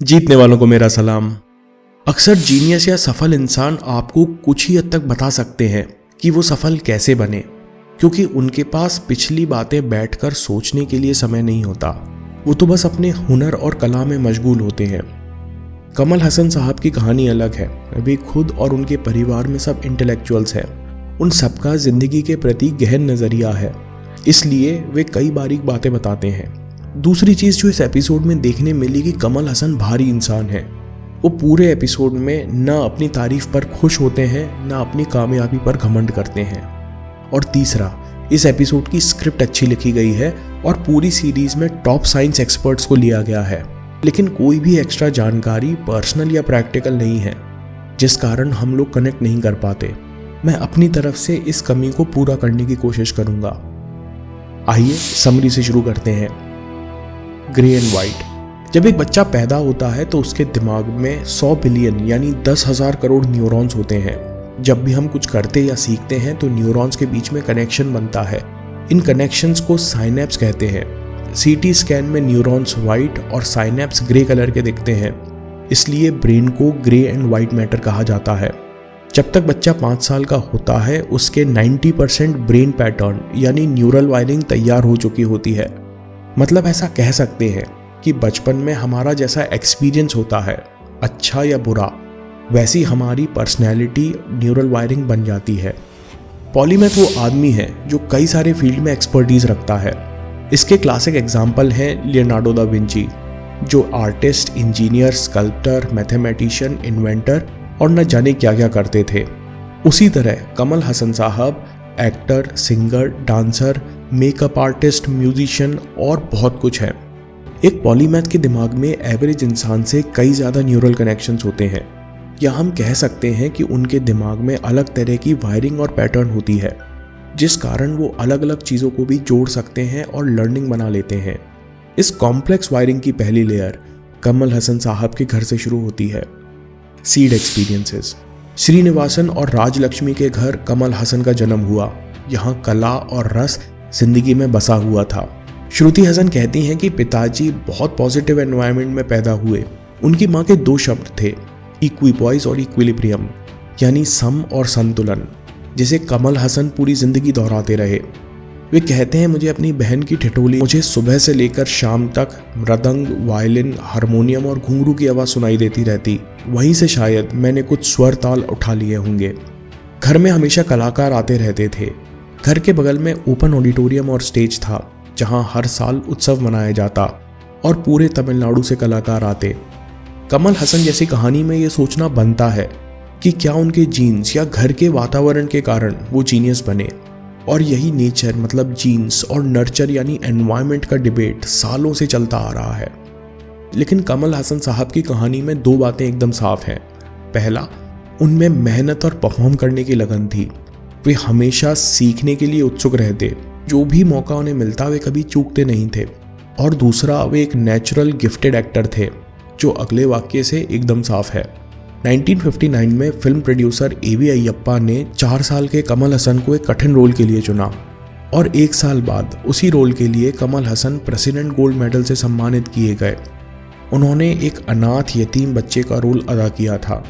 जीतने वालों को मेरा सलाम। अक्सर जीनियस या सफल इंसान आपको कुछ ही हद तक बता सकते हैं कि वो सफल कैसे बने, क्योंकि उनके पास पिछली बातें बैठकर सोचने के लिए समय नहीं होता। वो तो बस अपने हुनर और कला में मशगूल होते हैं। कमल हसन साहब की कहानी अलग है। वे खुद और उनके परिवार में सब इंटेलेक्चुअल्स हैं। उन सबका जिंदगी के प्रति गहन नजरिया है, इसलिए वे कई बारीक बातें बताते हैं। दूसरी चीज जो इस एपिसोड में देखने मिली कि कमल हसन भारी इंसान है। वो पूरे एपिसोड में न अपनी तारीफ पर खुश होते हैं, न अपनी कामयाबी पर घमंड करते हैं। और तीसरा, इस एपिसोड की स्क्रिप्ट अच्छी लिखी गई है और पूरी सीरीज में टॉप साइंस एक्सपर्ट्स को लिया गया है, लेकिन कोई भी एक्स्ट्रा जानकारी पर्सनल या प्रैक्टिकल नहीं है, जिस कारण हम लोग कनेक्ट नहीं कर पाते। मैं अपनी तरफ से इस कमी को पूरा करने की कोशिश करूंगा। आइए समरी से शुरू करते हैं। Grey and white. जब एक बच्चा पैदा होता है तो उसके दिमाग में 100 बिलियन यानी 10,000 करोड़ न्यूरॉन्स होते हैं। जब भी हम कुछ करते या सीखते हैं तो न्यूरॉन्स के बीच में कनेक्शन बनता है। इन कनेक्शंस को साइनेप्स कहते हैं। सीटी स्कैन में न्यूरॉन्स वाइट और साइनेप्स ग्रे कलर के दिखते हैं, इसलिए ब्रेन को ग्रे एंड वाइट मैटर कहा जाता है। जब तक बच्चा 5 साल का होता है उसके 90% ब्रेन पैटर्न यानी न्यूरल वायरिंग तैयार हो चुकी होती है। मतलब ऐसा कह सकते हैं कि बचपन में हमारा जैसा एक्सपीरियंस होता है, अच्छा या बुरा, वैसी हमारी पर्सनैलिटी न्यूरल वायरिंग बन जाती है। पॉलीमैथ वो आदमी है जो कई सारे फील्ड में एक्सपर्टीज रखता है। इसके क्लासिक एग्जाम्पल हैं लियोनार्डो दा विंची, जो artist, engineer, sculptor, mathematician, inventor और न जाने क्या क्या करते थे। उसी तरह कमल हसन साहब actor, singer, dancer, makeup artist, musician और बहुत कुछ है। एक पॉलीमैथ के दिमाग में एवरेज इंसान से कई ज़्यादा न्यूरल कनेक्शंस होते हैं, या हम कह सकते हैं कि उनके दिमाग में अलग तरह की वायरिंग और पैटर्न होती है, जिस कारण वो अलग अलग चीज़ों को भी जोड़ सकते हैं और लर्निंग बना लेते हैं। इस कॉम्प्लेक्स वायरिंग की पहली लेयर कमल हसन साहब के घर से शुरू होती है। Seed experiences. श्रीनिवासन और राजलक्ष्मी के घर कमल हसन का जन्म हुआ। यहाँ कला और रस जिंदगी में बसा हुआ था। श्रुति हसन कहती हैं कि पिताजी बहुत पॉजिटिव एनवायरनमेंट में पैदा हुए। उनकी माँ के 2 शब्द थे, इक्विपॉइस और इक्विलिब्रियम, यानी सम और संतुलन, जिसे कमल हसन पूरी जिंदगी दोहराते रहे। वे कहते हैं, मुझे अपनी बहन की ठिठोली, मुझे सुबह से लेकर शाम तक मृदंग, वायलिन, हारमोनियम और घुंघरू की आवाज़ सुनाई देती रहती। वहीं से शायद मैंने कुछ स्वर ताल उठा लिए होंगे। घर में हमेशा कलाकार आते रहते थे। घर के बगल में ओपन ऑडिटोरियम और स्टेज था, जहां हर साल उत्सव मनाया जाता और पूरे तमिलनाडु से कलाकार आते। कमल हसन जैसी कहानी में ये सोचना बनता है कि क्या उनके जीन्स या घर के वातावरण के कारण वो जीनियस बने। और यही नेचर मतलब जीन्स और नर्चर यानी एनवायरनमेंट का डिबेट सालों से चलता आ रहा है। लेकिन कमल हसन साहब की कहानी में 2 बातें एकदम साफ हैं। पहला, उनमें मेहनत और परफॉर्म करने की लगन थी। वे हमेशा सीखने के लिए उत्सुक रहते। जो भी मौका उन्हें मिलता वे कभी चूकते नहीं थे। और दूसरा, वे एक नेचुरल गिफ्टेड एक्टर थे, जो अगले वाक्य से एकदम साफ है। 1959 में फिल्म प्रोड्यूसर AV अय्यप्पा ने 4 साल के कमल हसन को एक कठिन रोल के लिए चुना और 1 साल बाद उसी रोल के लिए Kamal Haasan president gold medal से सम्मानित किए गए। उन्होंने एक अनाथ यतीम बच्चे का रोल अदा किया था।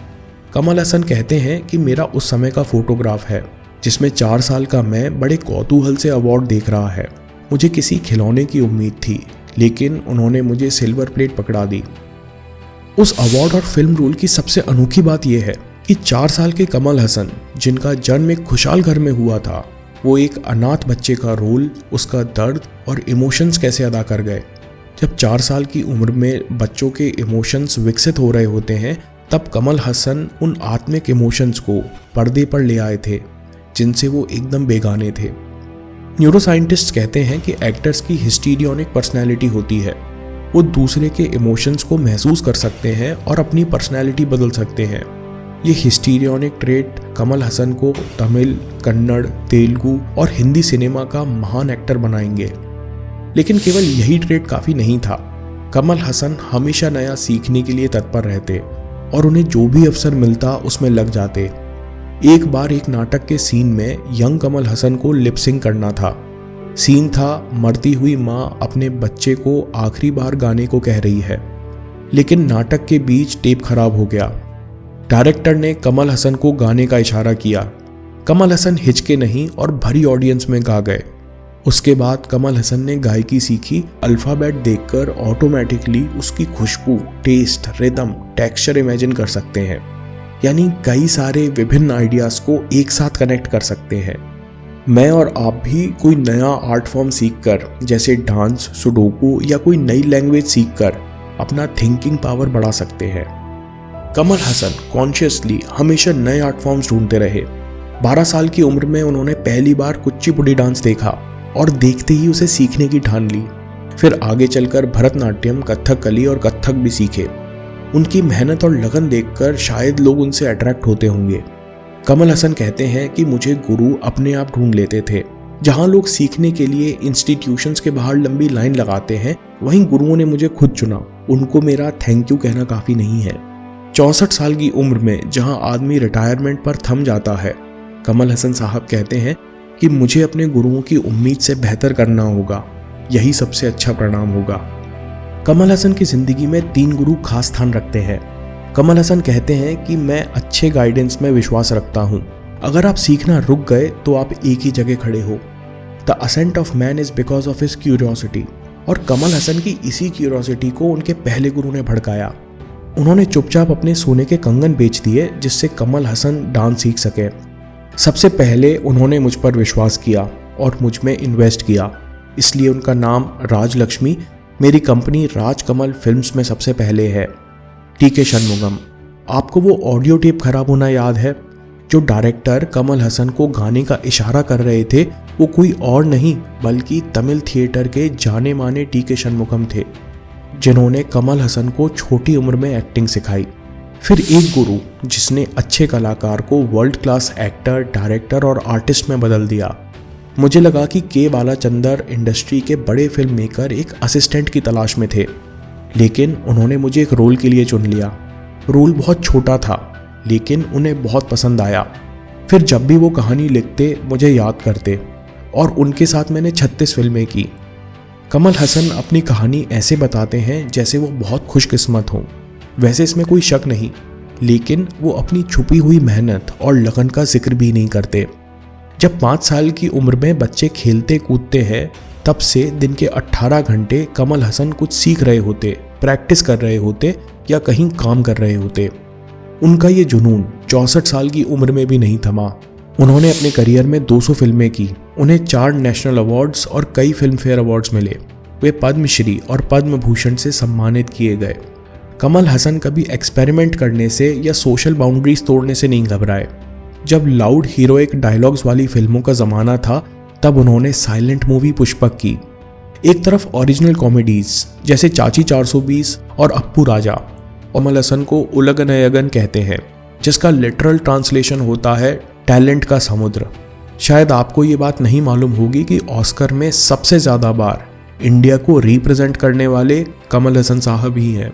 कमल हसन कहते हैं कि मेरा उस समय का फोटोग्राफ है जिसमें 4 साल का मैं बड़े कौतूहल से अवार्ड देख रहा है। मुझे किसी खिलौने की उम्मीद थी, लेकिन उन्होंने मुझे सिल्वर प्लेट पकड़ा दी। उस अवार्ड और फिल्म रोल की सबसे अनोखी बात यह है कि 4 साल के कमल हसन, जिनका जन्म एक खुशहाल घर में हुआ था, वो एक अनाथ बच्चे का रोल, उसका दर्द और इमोशंस कैसे अदा कर गए। जब 4 साल की उम्र में बच्चों के इमोशंस विकसित हो रहे होते हैं, तब कमल हसन उन आत्मिक इमोशंस को पर्दे पर ले आए थे जिनसे वो एकदम बेगाने थे। न्यूरोसाइंटिस्ट कहते हैं कि एक्टर्स की हिस्टीरियोनिक पर्सनैलिटी होती है। वो दूसरे के इमोशंस को महसूस कर सकते हैं और अपनी पर्सनैलिटी बदल सकते हैं। ये हिस्टीरियोनिक ट्रेट कमल हसन को तमिल, कन्नड़, तेलुगु और हिंदी सिनेमा का महान एक्टर बनाएंगे। लेकिन केवल यही ट्रेट काफ़ी नहीं था। कमल हसन हमेशा नया सीखने के लिए तत्पर रहते और उन्हें जो भी अवसर मिलता उसमें लग जाते। एक बार एक नाटक के सीन में यंग कमल हसन को लिप सिंक करना था। सीन था, मरती हुई माँ अपने बच्चे को आखिरी बार गाने को कह रही है, लेकिन नाटक के बीच टेप खराब हो गया। डायरेक्टर ने कमल हसन को गाने का इशारा किया। कमल हसन हिचके नहीं और भरी ऑडियंस में गा गए। उसके बाद कमल हसन ने गायकी सीखी। अल्फाबेट देखकर ऑटोमेटिकली उसकी खुशबू, टेस्ट, रिदम, टेक्सचर इमेजिन कर सकते हैं, यानी कई सारे विभिन्न आइडियाज को एक साथ कनेक्ट कर सकते हैं। मैं और आप भी कोई नया आर्ट फॉर्म सीखकर, जैसे डांस, सुडोकू या कोई नई लैंग्वेज सीखकर अपना थिंकिंग पावर बढ़ा सकते हैं। कमल हसन कॉन्शियसली हमेशा नए आर्ट फॉर्म्स ढूंढते रहे। 12 साल की उम्र में उन्होंने पहली बार कुचिपुड़ी डांस देखा और देखते ही उसे सीखने की ठान ली। फिर आगे चलकर भरतनाट्यम, कथकली और कथक भी सीखे। उनकी मेहनत और लगन देखकर शायद लोग उनसे अट्रैक्ट होते होंगे। कमल हसन कहते हैं कि मुझे गुरु अपने आप ढूंढ लेते थे। जहां लोग सीखने के लिए इंस्टीट्यूशंस के बाहर लंबी लाइन लगाते हैं, वहीं गुरुओं ने मुझे खुद चुना। उनको मेरा थैंक यू कहना काफी नहीं है। 64 साल की उम्र में जहां आदमी रिटायरमेंट पर थम जाता है, कमल हसन साहब कहते हैं कि मुझे अपने गुरुओं की उम्मीद से बेहतर करना होगा, यही सबसे अच्छा परिणाम होगा। कमल हसन की जिंदगी में 3 गुरु खास स्थान रखते हैं। कमल हसन कहते हैं कि मैं अच्छे गाइडेंस में विश्वास रखता हूँ। अगर आप सीखना रुक गए तो आप एक ही जगह खड़े हो। The ascent of man is because of his curiosity. और कमल हसन की इसी क्यूरियोसिटी को उनके पहले गुरु ने भड़काया। उन्होंने चुपचाप अपने सोने के कंगन बेच दिए जिससे कमल हसन डांस सीख सके। सबसे पहले उन्होंने मुझ पर विश्वास किया और मुझ में इन्वेस्ट किया, इसलिए उनका नाम राजलक्ष्मी, मेरी कंपनी राजकमल फिल्म्स में सबसे पहले है। टी.के. षणमुगम। आपको वो ऑडियो टेप खराब होना याद है? जो डायरेक्टर कमल हसन को गाने का इशारा कर रहे थे, वो कोई और नहीं बल्कि तमिल थिएटर के जाने माने टी.के. षणमुगम थे, जिन्होंने कमल हसन को छोटी उम्र में एक्टिंग सिखाई। फिर एक गुरु जिसने अच्छे कलाकार को वर्ल्ड क्लास एक्टर, डायरेक्टर और आर्टिस्ट में बदल दिया। मुझे लगा कि के बालाचंदर इंडस्ट्री के बड़े फिल्म मेकर एक असिस्टेंट की तलाश में थे, लेकिन उन्होंने मुझे एक रोल के लिए चुन लिया। रोल बहुत छोटा था, लेकिन उन्हें बहुत पसंद आया। फिर जब भी वो कहानी लिखते मुझे याद करते और उनके साथ मैंने 36 फिल्में की। कमल हसन अपनी कहानी ऐसे बताते हैं जैसे वो बहुत खुशकिस्मत हों। वैसे इसमें कोई शक नहीं, लेकिन वो अपनी छुपी हुई मेहनत और लगन का जिक्र भी नहीं करते। जब 5 साल की उम्र में बच्चे खेलते कूदते हैं, तब से दिन के 18 घंटे कमल हसन कुछ सीख रहे होते, प्रैक्टिस कर रहे होते या कहीं काम कर रहे होते। उनका ये जुनून 64 साल की उम्र में भी नहीं थमा। उन्होंने अपने करियर में 200 फिल्में की। उन्हें 4 नेशनल अवार्ड्स और कई फिल्म फेयर अवार्ड्स मिले। वे पद्मश्री और पद्म भूषण से सम्मानित किए गए। कमल हसन कभी एक्सपेरिमेंट करने से या सोशल बाउंड्रीज तोड़ने से नहीं घबराए। जब लाउड हीरोइक डायलॉग्स वाली फिल्मों का जमाना था, तब उन्होंने साइलेंट मूवी पुष्पक की। एक तरफ ओरिजिनल कॉमेडीज जैसे चाची 420 और अप्पू राजा। कमल हसन को उलगनयगन कहते हैं, जिसका लिटरल ट्रांसलेशन होता है टैलेंट का समुद्र। शायद आपको ये बात नहीं मालूम होगी कि ऑस्कर में सबसे ज़्यादा बार इंडिया को रिप्रेजेंट करने वाले कमल हसन साहब ही हैं।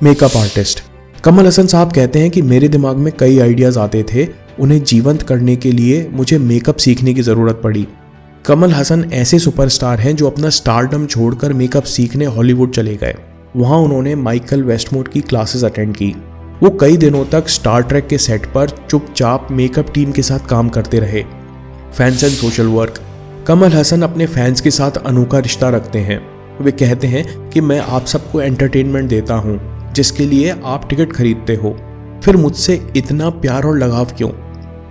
Makeup artist. कमल हसन साहब कहते हैं कि मेरे दिमाग में कई आइडियाज़ आते थे, उन्हें जीवंत करने के लिए मुझे मेकअप सीखने की ज़रूरत पड़ी। कमल हसन ऐसे सुपरस्टार हैं जो अपना स्टारडम छोड़कर मेकअप सीखने हॉलीवुड चले गए। वहाँ उन्होंने माइकल वेस्टमोर की क्लासेस अटेंड की। वो कई दिनों तक स्टार ट्रेक के सेट पर चुपचाप मेकअप टीम के साथ काम करते रहे। Fans and social work. Kamal Haasan अपने फैंस के साथ अनोखा रिश्ता रखते हैं। वे कहते हैं कि मैं आप सबको एंटरटेनमेंट देता हूँ, जिसके लिए आप टिकट खरीदते हो। फिर मुझसे इतना प्यार और लगाव क्यों?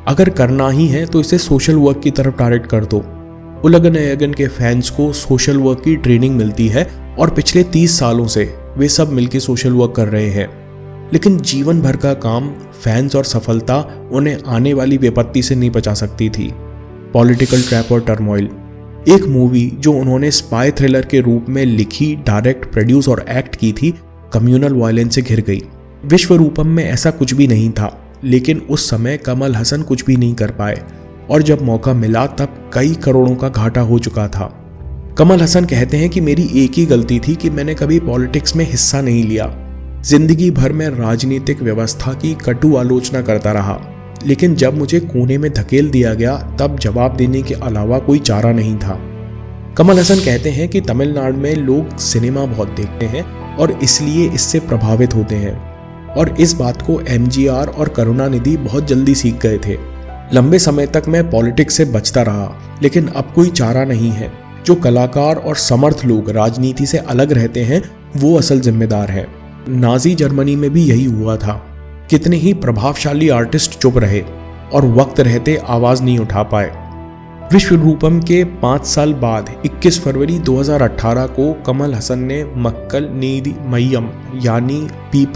अगर करना ही है तो इसे सोशल वर्क की तरफ डायरेक्ट कर दो। उलगनयगन के फैंस को सोशल वर्क की ट्रेनिंग मिलती है और पिछले 30 सालों से वे सब मिलकर सोशल वर्क कर रहे हैं। लेकिन जीवन भर का काम, फैंस और सफलता उन्हें आने वाली विपत्ति से नहीं बचा सकती थी। पॉलिटिकल ट्रैप और टर्मोइल। एक मूवी जो उन्होंने स्पाई थ्रिलर के रूप में लिखी, डायरेक्ट, प्रोड्यूस और एक्ट की थी, कम्युनल वायलेंस से घिर गई। विश्व रूपम में ऐसा कुछ भी नहीं था, लेकिन उस समय कमल हसन कुछ भी नहीं कर पाए और जब मौका मिला तब कई करोड़ों का घाटा हो चुका था। कमल हसन कहते हैं कि मेरी एक ही गलती थी कि मैंने कभी पॉलिटिक्स में हिस्सा नहीं लिया। जिंदगी भर में राजनीतिक व्यवस्था की कटु आलोचना करता रहा, लेकिन जब मुझे कोने में धकेल दिया गया तब जवाब देने के अलावा कोई चारा नहीं था। कमल हसन कहते हैं कि तमिलनाडु में लोग सिनेमा बहुत देखते हैं और इसलिए इससे प्रभावित होते हैं, और इस बात को एमजीआर और करुणानिधि बहुत जल्दी सीख गए थे। लंबे समय तक मैं पॉलिटिक्स से बचता रहा, लेकिन अब कोई चारा नहीं है। जो कलाकार और समर्थ लोग राजनीति से अलग रहते हैं वो असल जिम्मेदार है। नाजी जर्मनी में भी यही हुआ था। कितने ही प्रभावशाली आर्टिस्ट चुप रहे और वक्त रहते आवाज नहीं उठा पाए। विश्व रूपम के 5 साल बाद 21 फरवरी 2018 को कमल हसन ने मक्कल नीदी मय्यम यानी पीपल